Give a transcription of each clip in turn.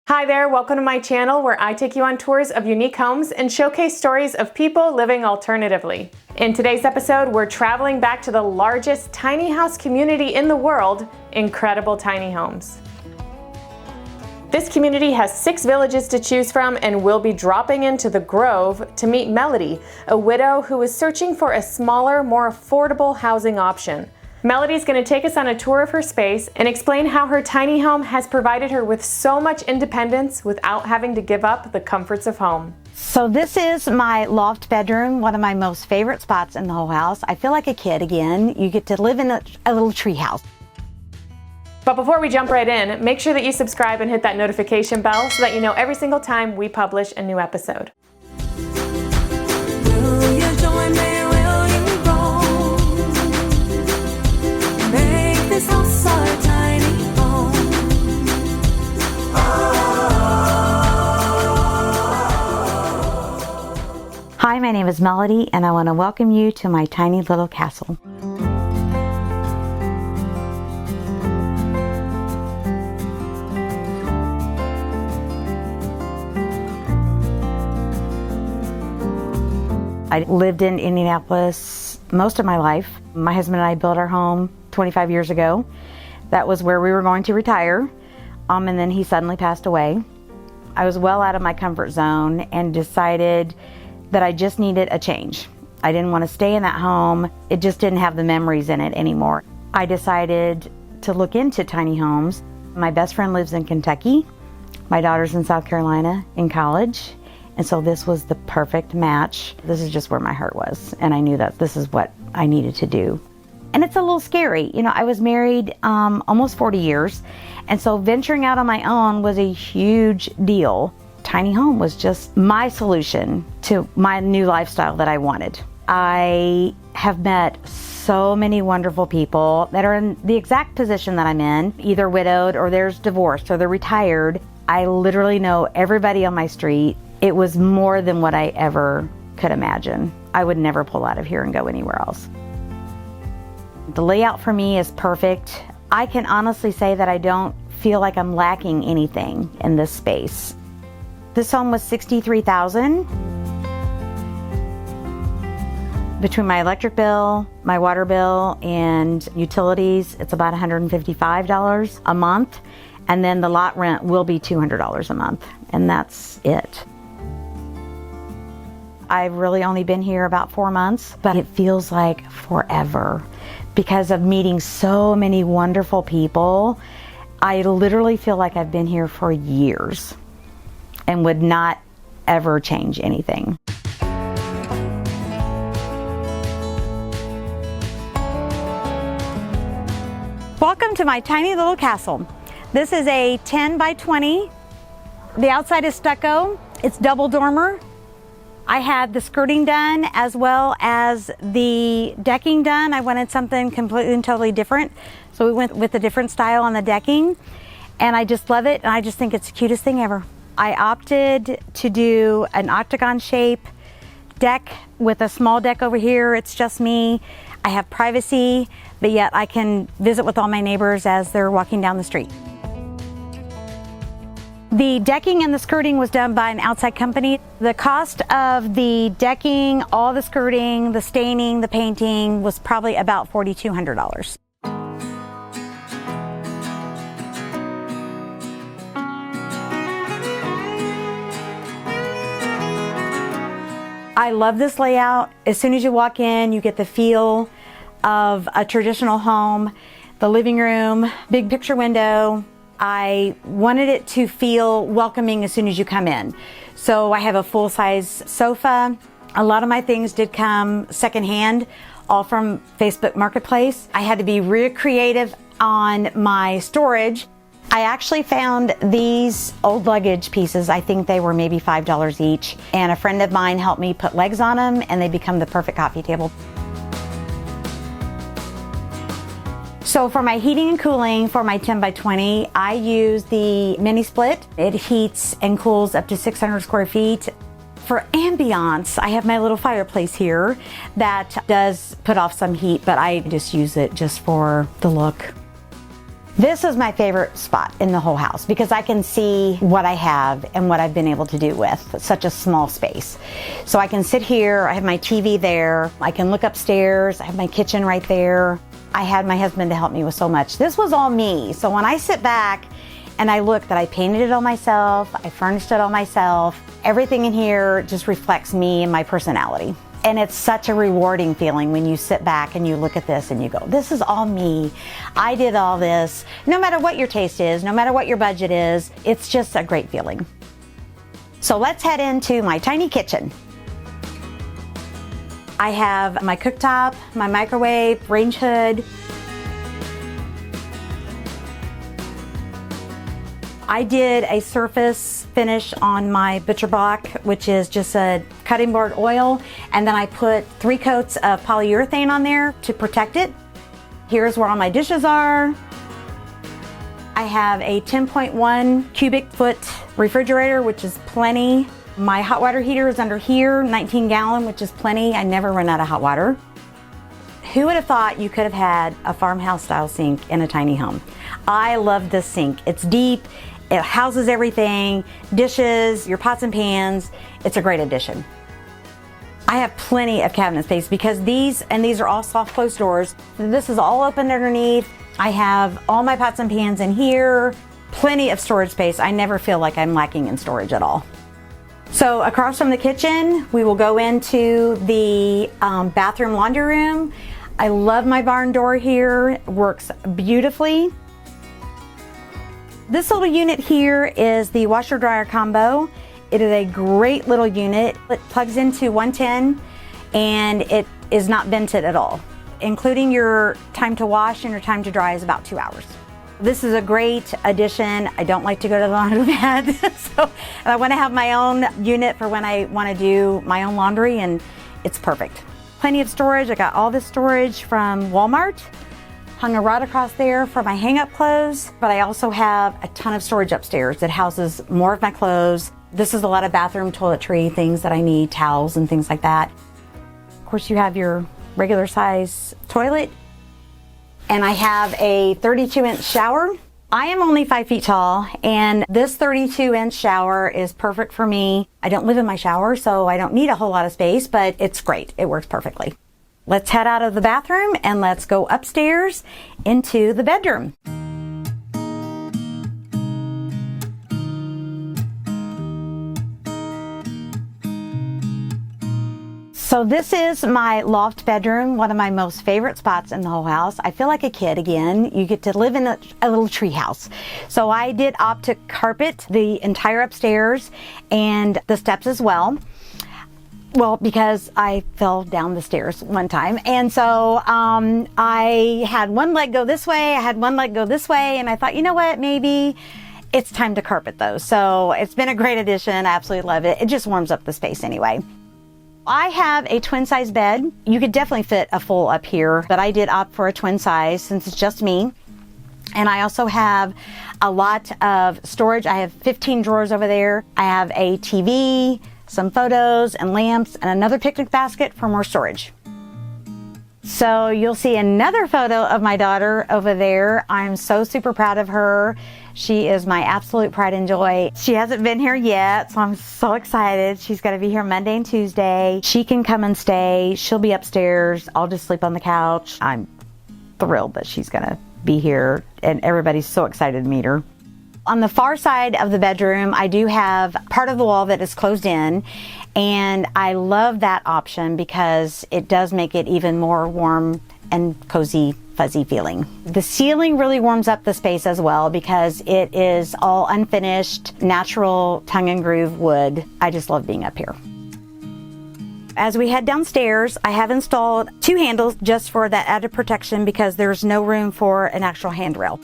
Hi there, welcome to my channel where I take you on tours of unique homes and showcase stories of people living alternatively. In today's episode, we're traveling back to the largest tiny house community in the world, Incredible Tiny Homes. This community has 6 villages to choose from, and we'll be dropping into the Grove to meet Melody, a widow who is searching for a smaller, more affordable housing option. Melody's going to take us on a tour of her space and explain how her tiny home has provided her with so much independence without having to give up the comforts of home. So this is my loft bedroom, one of my most favorite spots in the whole house. I feel like a kid again. You get to live in a little tree house. But before we jump right in, make sure that you subscribe and hit that notification bell so that you know every single time we publish a new episode. Hi, my name is Melody, and I want to welcome you to my tiny little castle. I lived in Indianapolis most of my life. My husband and I built our home 25 years ago. That was where we were going to retire, and then he suddenly passed away. I was well out of my comfort zone and decided that I just needed a change. I didn't want to stay in that home. It just didn't have the memories in it anymore. I decided to look into tiny homes. My best friend lives in Kentucky. My daughter's in South Carolina in college. And so this was the perfect match. This is just where my heart was. And I knew that this is what I needed to do. And it's a little scary. You know, I was married almost 40 years. And so venturing out on my own was a huge deal. Tiny home was just my solution to my new lifestyle that I wanted. I have met so many wonderful people that are in the exact position that I'm in, either widowed or there's divorced or they're retired. I literally know everybody on my street. It was more than what I ever could imagine. I would never pull out of here and go anywhere else. The layout for me is perfect. I can honestly say that I don't feel like I'm lacking anything in this space. This home was $63,000. Between my electric bill, my water bill, and utilities, it's about $155 a month. And then the lot rent will be $200 a month, and that's it. I've really only been here about 4 months, but it feels like forever because of meeting so many wonderful people. I literally feel like I've been here for years and would not ever change anything. Welcome to my tiny little castle. This is a 10 by 20. The outside is stucco. It's double dormer. I had the skirting done as well as the decking done. I wanted something completely and totally different. So we went with a different style on the decking, and I just love it, and I just think it's the cutest thing ever. I opted to do an octagon shape deck with a small deck over here. It's just me. I have privacy, but yet I can visit with all my neighbors as they're walking down the street. The decking and the skirting was done by an outside company. The cost of the decking, all the skirting, the staining, the painting was probably about $4,200. I love this layout. As soon as you walk in, you get the feel of a traditional home. The living room, big picture window. I wanted it to feel welcoming as soon as you come in. So I have a full-size sofa. A lot of my things did come secondhand, all from Facebook Marketplace. I had to be real creative on my storage. I actually found these old luggage pieces. I think they were maybe $5 each. And a friend of mine helped me put legs on them, and they become the perfect coffee table. So for my heating and cooling for my 10 by 20, I use the mini split. It heats and cools up to 600 square feet. For ambiance, I have my little fireplace here that does put off some heat, but I just use it just for the look. This is my favorite spot in the whole house because I can see what I have and what I've been able to do with such a small space. So I can sit here, I have my TV there, I can look upstairs, I have my kitchen right there. I had my husband to help me with so much. This was all me. So when I sit back and I look that I painted it all myself, I furnished it all myself, everything in here just reflects me and my personality. And it's such a rewarding feeling when you sit back and you look at this and you go, this is all me. I did all this. No matter what your taste is, no matter what your budget is, it's just a great feeling. So let's head into my tiny kitchen. I have my cooktop, my microwave, range hood. I did a surface finish on my butcher block, which is just a cutting board oil, and then I put 3 coats of polyurethane on there to protect it. Here's where all my dishes are. I have a 10.1 cubic foot refrigerator, which is plenty. My hot water heater is under here, 19 gallon, which is plenty. I never run out of hot water. Who would have thought you could have had a farmhouse style sink in a tiny home? I love this sink. It's deep. It houses everything, dishes, your pots and pans. It's a great addition. I have plenty of cabinet space because these are all soft closed doors. This is all open underneath. I have all my pots and pans in here. Plenty of storage space. I never feel like I'm lacking in storage at all. So across from the kitchen, we will go into the bathroom laundry room. I love my barn door here. It works beautifully. This little unit here is the washer dryer combo. It is a great little unit. It plugs into 110 and it is not vented at all. Including your time to wash and your time to dry is about 2 hours. This is a great addition. I don't like to go to the laundromat, so I want to have my own unit for when I want to do my own laundry, and it's perfect. Plenty of storage. I got all this storage from Walmart. Hung a rod across there for my hang-up clothes, but I also have a ton of storage upstairs that houses more of my clothes. This is a lot of bathroom toiletry, things that I need, towels and things like that. Of course, you have your regular size toilet, and I have a 32-inch shower. I am only 5 feet tall, and this 32-inch shower is perfect for me. I don't live in my shower, so I don't need a whole lot of space, but it's great. It works perfectly. Let's head out of the bathroom and let's go upstairs into the bedroom. So this is my loft bedroom, one of my most favorite spots in the whole house. I feel like a kid again. You get to live in a little tree house. So I did opt to carpet the entire upstairs and the steps as well. Well, because I fell down the stairs one time. And so I had one leg go this way, I had one leg go this way, and I thought, you know what, maybe it's time to carpet those. So it's been a great addition. I absolutely love it. It just warms up the space anyway. I have a twin size bed. You could definitely fit a full up here, but I did opt for a twin size since it's just me. And I also have a lot of storage. I have 15 drawers over there. I have a TV, some photos and lamps, and another picnic basket for more storage. So you'll see another photo of my daughter over there. I'm so super proud of her. She is my absolute pride and joy. She hasn't been here yet, so I'm so excited. She's going to be here Monday and Tuesday. She can come and stay. She'll be upstairs. I'll just sleep on the couch. I'm thrilled that she's going to be here, and everybody's so excited to meet her. On the far side of the bedroom, I do have part of the wall that is closed in, and I love that option because it does make it even more warm and cozy, fuzzy feeling. The ceiling really warms up the space as well because it is all unfinished, natural tongue and groove wood. I just love being up here. As we head downstairs, I have installed 2 handles just for that added protection because there's no room for an actual handrail.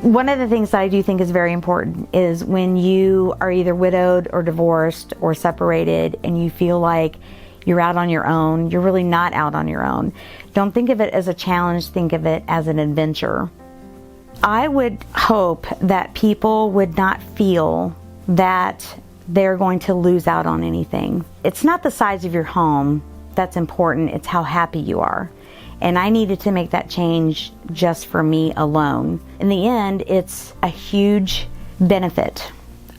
One of the things that I do think is very important is when you are either widowed or divorced or separated and you feel like you're out on your own, you're really not out on your own. Don't think of it as a challenge, think of it as an adventure. I would hope that people would not feel that they're going to lose out on anything. It's not the size of your home that's important, it's how happy you are. And I needed to make that change just for me alone. In the end, it's a huge benefit,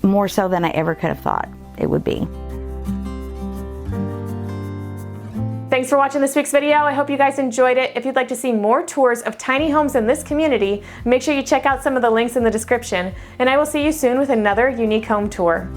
more so than I ever could have thought it would be. Thanks for watching this week's video. I hope you guys enjoyed it. If you'd like to see more tours of tiny homes in this community, make sure you check out some of the links in the description. And I will see you soon with another unique home tour.